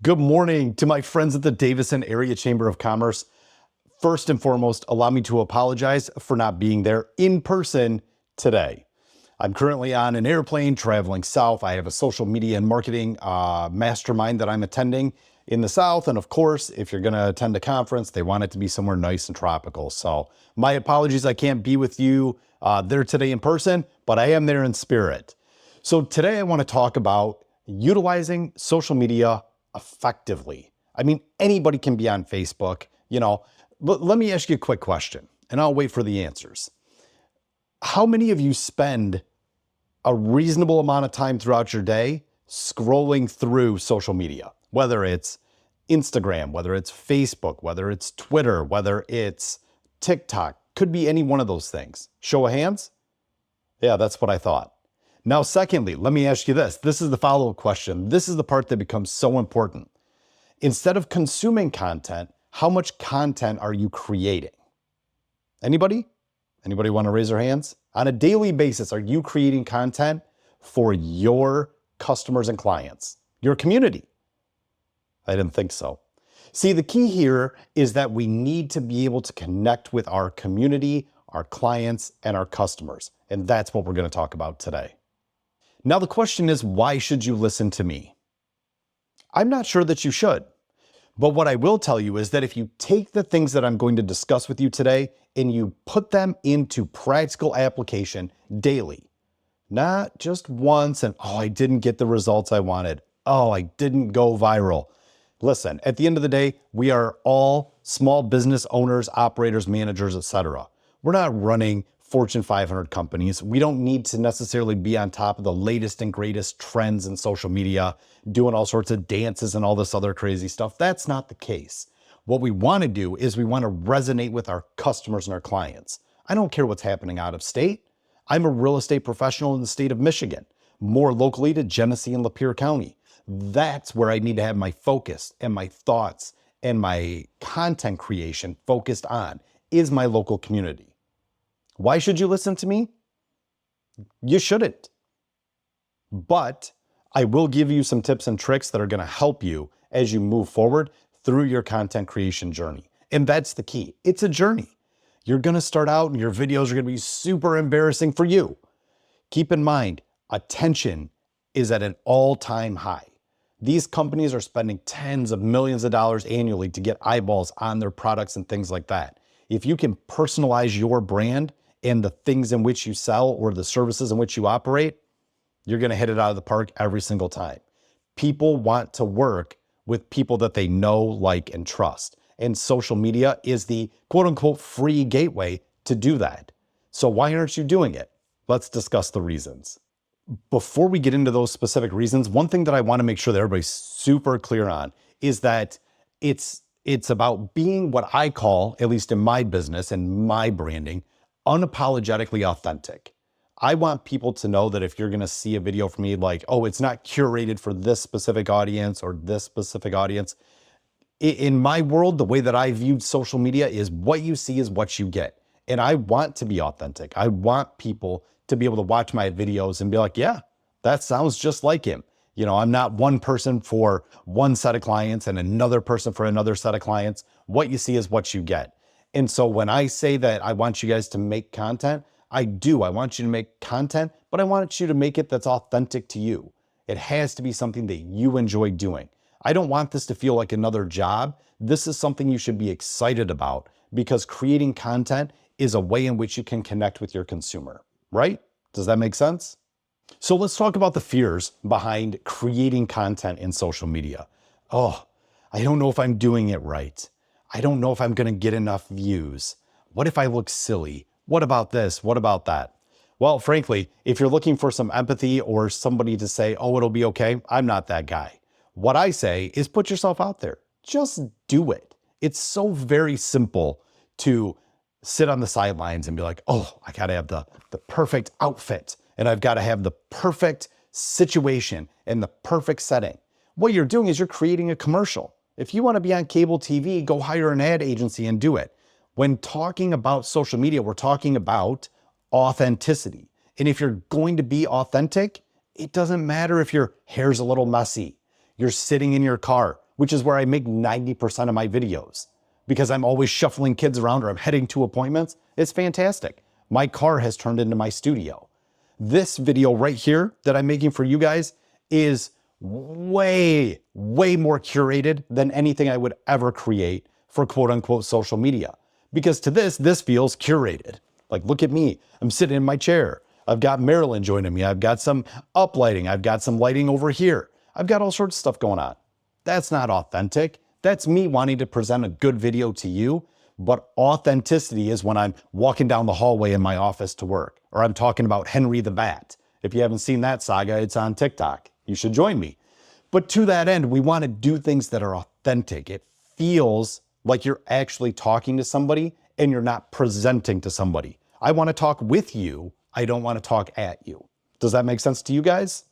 Good morning to my friends at the Davison Area Chamber of Commerce. First and foremost, allow me to apologize for not being there in person today. I'm currently on an airplane traveling south. I have a social media and marketing mastermind that I'm attending in the south. And of course, if you're going to attend a conference, they want it to be somewhere nice and tropical. So my apologies, I can't be with you there today in person, but I am there in spirit. So today I want to talk about utilizing social media effectively. I mean, anybody can be on Facebook, Let me ask you a quick question and I'll wait for the answers. How many of you spend a reasonable amount of time throughout your day scrolling through social media? Whether it's Instagram, whether it's Facebook, whether it's Twitter, whether it's TikTok, could be any one of those things. Show of hands? Yeah, that's what I thought. Now, secondly, let me ask you this. This is the follow-up question. This is the part that becomes so important. Instead of consuming content, how much content are you creating? Anybody? Anybody want to raise their hands? On a daily basis, are you creating content for your customers and clients, your community? I didn't think so. See, the key here is that we need to be able to connect with our community, our clients, and our customers. And that's what we're going to talk about today. Now, the question is, why should you listen to me? I'm not sure that you should. But what I will tell you is that if you take the things that I'm going to discuss with you today and you put them into practical application daily, not just once and, I didn't get the results I wanted. I didn't go viral. Listen, at the end of the day, we are all small business owners, operators, managers, etc. We're not running Fortune 500 companies. We don't need to necessarily be on top of the latest and greatest trends in social media, doing all sorts of dances and all this other crazy stuff. That's not the case. What we want to do is we want to resonate with our customers and our clients. I don't care what's happening out of state. I'm a real estate professional in the state of Michigan, more locally to Genesee and Lapeer County. That's where I need to have my focus and my thoughts and my content creation focused on is my local community. Why should you listen to me? You shouldn't. But I will give you some tips and tricks that are going to help you as you move forward through your content creation journey. And that's the key. It's a journey. You're going to start out and your videos are going to be super embarrassing for you. Keep in mind, attention is at an all-time high. These companies are spending tens of millions of dollars annually to get eyeballs on their products and things like that. If you can personalize your brand and the things in which you sell or the services in which you operate, you're going to hit it out of the park every single time. People want to work with people that they know, like, and trust. And social media is the quote unquote free gateway to do that. So why aren't you doing it? Let's discuss the reasons. Before we get into those specific reasons, one thing that I want to make sure that everybody's super clear on is that it's about being what I call, at least in my business and my branding, unapologetically authentic. I want people to know that if you're going to see a video from me, like, it's not curated for this specific audience or this specific audience. In my world, the way that I viewed social media is what you see is what you get. And I want to be authentic. I want people to be able to watch my videos and be like, yeah, that sounds just like him. I'm not one person for one set of clients and another person for another set of clients. What you see is what you get. And so when I say that I want you guys to make content, I do. I want you to make content, but I want you to make it that's authentic to you. It has to be something that you enjoy doing. I don't want this to feel like another job. This is something you should be excited about because creating content is a way in which you can connect with your consumer, right? Does that make sense? So let's talk about the fears behind creating content in social media. I don't know if I'm doing it right. I don't know if I'm going to get enough views. What if I look silly? What about this? What about that? Well, frankly, if you're looking for some empathy or somebody to say, it'll be okay, I'm not that guy. What I say is put yourself out there. Just do it. It's so very simple to sit on the sidelines and be like, I got to have the perfect outfit and I've got to have the perfect situation and the perfect setting. What you're doing is you're creating a commercial. If you want to be on cable TV, go hire an ad agency and do it. When talking about social media, we're talking about authenticity. And if you're going to be authentic, it doesn't matter if your hair's a little messy, you're sitting in your car, which is where I make 90% of my videos because I'm always shuffling kids around or I'm heading to appointments. It's fantastic. My car has turned into my studio. This video right here that I'm making for you guys is way more curated than anything I would ever create for quote unquote social media. Because to this feels curated. Like, look at me. I'm sitting in my chair. I've got Marilyn joining me. I've got some uplighting. I've got some lighting over here. I've got all sorts of stuff going on. That's not authentic. That's me wanting to present a good video to you. But authenticity is when I'm walking down the hallway in my office to work, or I'm talking about Henry the Bat. If you haven't seen that saga, it's on TikTok. You should join me. But to that end, we want to do things that are authentic. It feels like you're actually talking to somebody and you're not presenting to somebody. I want to talk with you. I don't want to talk at you. Does that make sense to you guys?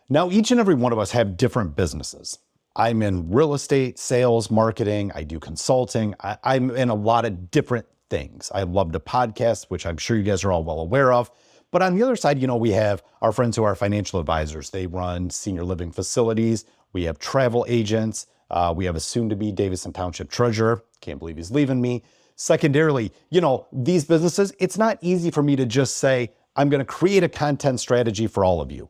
Now, each and every one of us have different businesses. I'm in real estate, sales, marketing. I do consulting. I'm in a lot of different things. I love to podcast, which I'm sure you guys are all well aware of. But on the other side, we have our friends who are financial advisors. They run senior living facilities. We have travel agents. We have a soon-to-be Davison Township treasurer. Can't believe he's leaving me. Secondarily, these businesses, it's not easy for me to just say, I'm going to create a content strategy for all of you.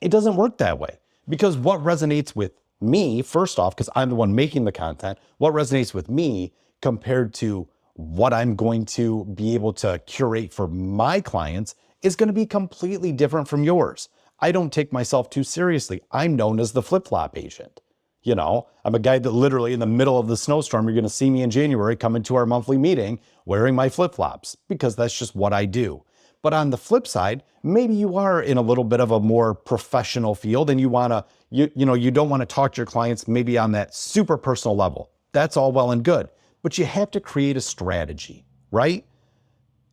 It doesn't work that way because what resonates with me, first off, because I'm the one making the content, what resonates with me compared to what I'm going to be able to curate for my clients is going to be completely different from yours. I don't take myself too seriously. I'm known as the flip-flop agent. I'm a guy that literally in the middle of the snowstorm, you're going to see me in January coming to our monthly meeting wearing my flip-flops because that's just what I do. But on the flip side, maybe you are in a little bit of a more professional field and you want to, you don't want to talk to your clients maybe on that super personal level. That's all well and good, but you have to create a strategy, right?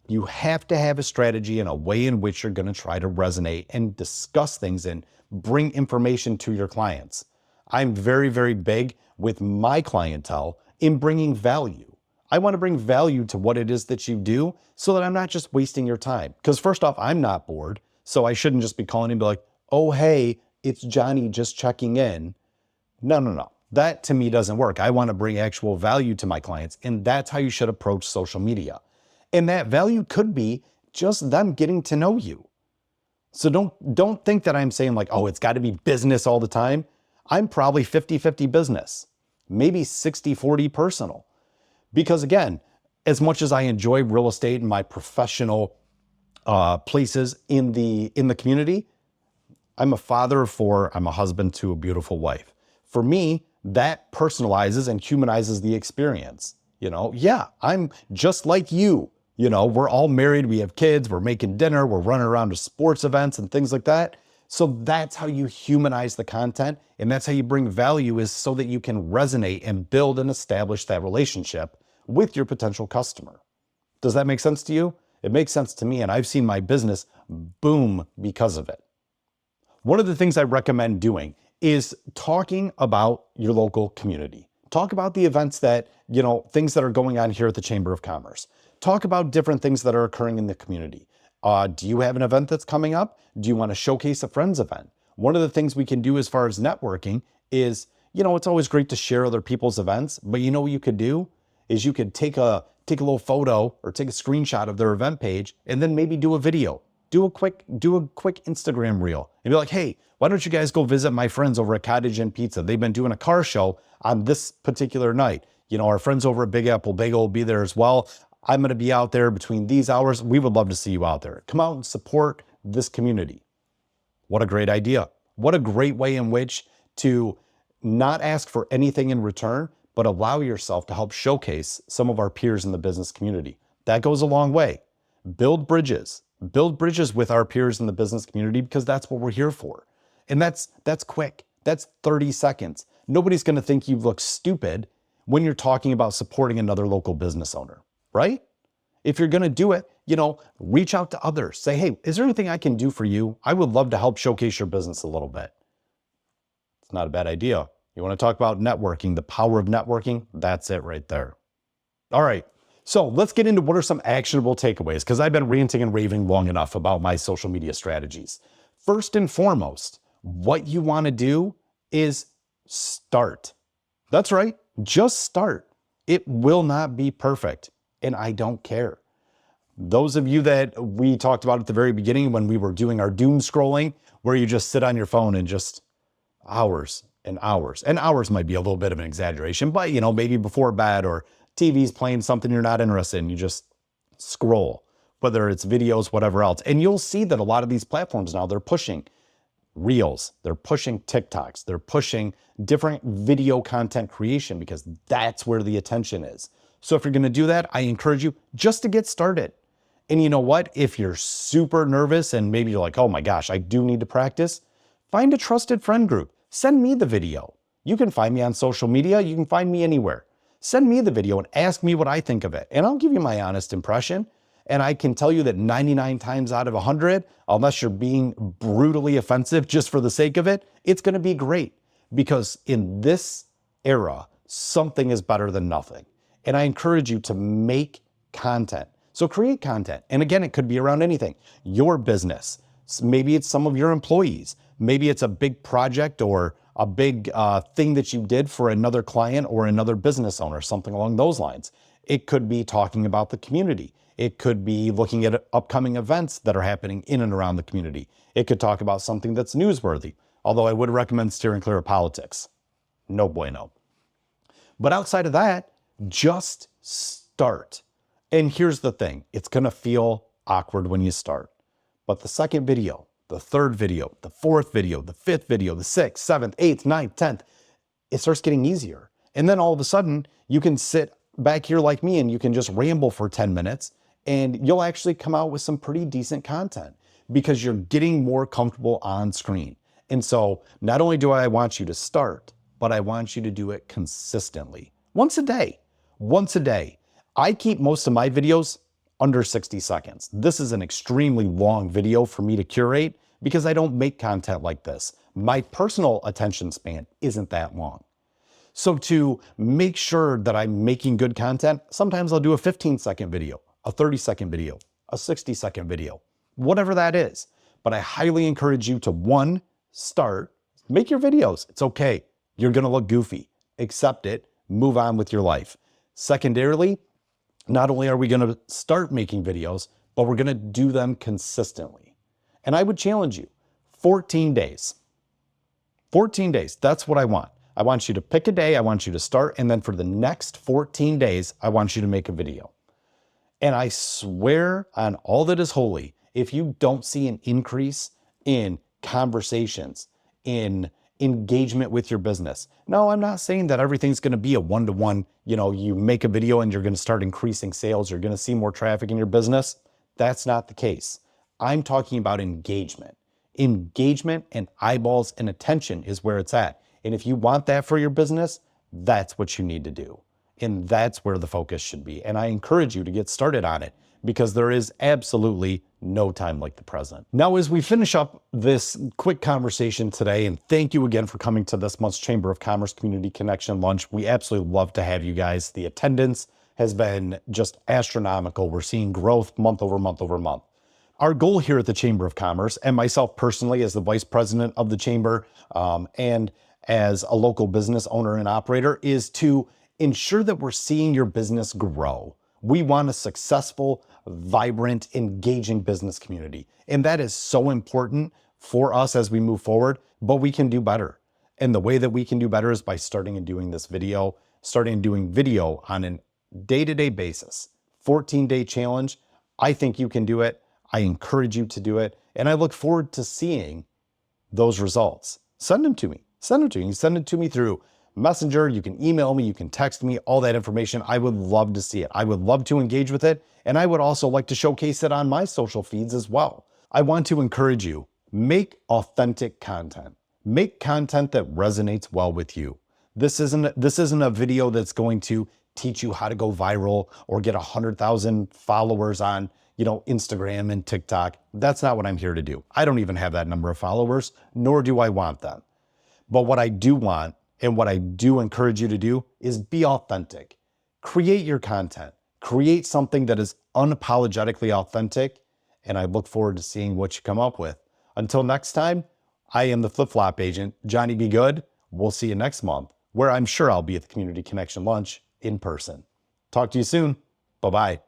You have to have a strategy and a way in which you're going to try to resonate and discuss things and bring information to your clients. I'm very, very big with my clientele in bringing value. I want to bring value to what it is that you do so that I'm not just wasting your time. Because first off, I'm not bored. So I shouldn't just be calling and be like, oh, hey, it's Johnny just checking in. No. That to me doesn't work. I want to bring actual value to my clients. And that's how you should approach social media. And that value could be just them getting to know you. So don't think that I'm saying like, oh, it's got to be business all the time. I'm probably 50-50 business, maybe 60-40 personal. Because again, as much as I enjoy real estate and my professional places in the community, I'm a father of 4. I'm a husband to a beautiful wife. For me, that personalizes and humanizes the experience. Yeah, I'm just like you. We're all married. We have kids. We're making dinner. We're running around to sports events and things like that. So that's how you humanize the content. And that's how you bring value, is so that you can resonate and build and establish that relationship with your potential customer. Does that make sense to you? It makes sense to me, and I've seen my business boom because of it. One of the things I recommend doing is talking about your local community. Talk about the events that, things that are going on here at the Chamber of Commerce. Talk about different things that are occurring in the community. Do you have an event that's coming up? Do you want to showcase a friend's event? One of the things we can do as far as networking is, it's always great to share other people's events, but what you could do is you could take a little photo or take a screenshot of their event page and then maybe do a video, do a quick Instagram reel and be like, hey, why don't you guys go visit my friends over at Cottage and Pizza? They've been doing a car show on this particular night. Our friends over at Big Apple Bagel will be there as well. I'm going to be out there between these hours. We would love to see you out there. Come out and support this community. What a great idea. What a great way in which to not ask for anything in return, but allow yourself to help showcase some of our peers in the business community. That goes a long way. Build bridges with our peers in the business community, because that's what we're here for. And that's quick. That's 30 seconds. Nobody's going to think you look stupid when you're talking about supporting another local business owner, right? If you're going to do it, reach out to others. Say, hey, is there anything I can do for you? I would love to help showcase your business a little bit. It's not a bad idea. You want to talk about networking, the power of networking? That's it right there. All right. So let's get into what are some actionable takeaways, because I've been ranting and raving long enough about my social media strategies. First and foremost, what you want to do is start. That's right. Just start. It will not be perfect, and I don't care. Those of you that we talked about at the very beginning when we were doing our doom scrolling, where you just sit on your phone and just hours and hours, and hours might be a little bit of an exaggeration, but maybe before bed or TV's playing something you're not interested in, you just scroll, whether it's videos, whatever else. And you'll see that a lot of these platforms now, they're pushing Reels, they're pushing TikToks, they're pushing different video content creation because that's where the attention is. So if you're going to do that, I encourage you just to get started. And you know what? If you're super nervous and maybe you're like, oh my gosh, I do need to practice, find a trusted friend group. Send me the video. You can find me on social media. You can find me anywhere. Send me the video and ask me what I think of it. And I'll give you my honest impression. And I can tell you that 99 times out of 100, unless you're being brutally offensive just for the sake of it, it's going to be great. Because in this era, something is better than nothing. And I encourage you to make content. So create content. And again, it could be around anything. Your business. Maybe it's some of your employees. Maybe it's a big project or a big thing that you did for another client or another business owner, something along those lines. It could be talking about the community. It could be looking at upcoming events that are happening in and around the community. It could talk about something that's newsworthy, although I would recommend steering clear of politics. No bueno. But outside of that, just start. And here's the thing, it's going to feel awkward when you start. But the second video, the third video, the fourth video, the fifth video, the sixth, seventh, eighth, ninth, 10th, it starts getting easier. And then all of a sudden, you can sit back here like me and you can just ramble for 10 minutes and you'll actually come out with some pretty decent content because you're getting more comfortable on screen. And so not only do I want you to start, but I want you to do it consistently. Once a day. I keep most of my videos under 60 seconds. This is an extremely long video for me to curate because I don't make content like this. My personal attention span isn't that long. So to make sure that I'm making good content, sometimes I'll do a 15-second video, a 30-second video, a 60-second video, whatever that is. But I highly encourage you to, one, start, make your videos. It's okay. You're going to look goofy. Accept it. Move on with your life. Secondarily, not only are we going to start making videos, but we're going to do them consistently. And I would challenge you, 14 days. 14 days, that's what I want. I want you to pick a day, I want you to start, and then for the next 14 days, I want you to make a video. And I swear on all that is holy, if you don't see an increase in conversations, in engagement with your business. No, I'm not saying that everything's going to be a one-to-one, you make a video and you're going to start increasing sales, you're going to see more traffic in your business. That's not the case. I'm talking about engagement. Engagement and eyeballs and attention is where it's at. And if you want that for your business, that's what you need to do. And that's where the focus should be. And I encourage you to get started on it because there is absolutely no time like the present. Now, as we finish up this quick conversation today, and thank you again for coming to this month's Chamber of Commerce Community Connection Lunch. We absolutely love to have you guys. The attendance has been just astronomical. We're seeing growth month over month over month. Our goal here at the Chamber of Commerce, and myself personally as the vice president of the Chamber and as a local business owner and operator, is to ensure that we're seeing your business grow. We want a successful, vibrant, engaging business community. And that is so important for us as we move forward, but we can do better. And the way that we can do better is by starting and doing this video, starting and doing video on a day-to-day basis. 14-day challenge. I think you can do it. I encourage you to do it. And I look forward to seeing those results. Send them to me. Send them to me. You send it to me through Messenger. You can email me. You can text me. All that information. I would love to see it. I would love to engage with it. And I would also like to showcase it on my social feeds as well. I want to encourage you. Make authentic content. Make content that resonates well with you. This isn't a video that's going to teach you how to go viral or get 100,000 followers on Instagram and TikTok. That's not what I'm here to do. I don't even have that number of followers, nor do I want them. But what I do want and what I do encourage you to do is be authentic. Create your content. Create something that is unapologetically authentic, and I look forward to seeing what you come up with. Until next time, I am the Flip Flop Agent, Johnny B. Good. we'll see you next month, where I'm sure I'll be at the Community Connection Lunch in person. Talk to you soon. Bye-bye.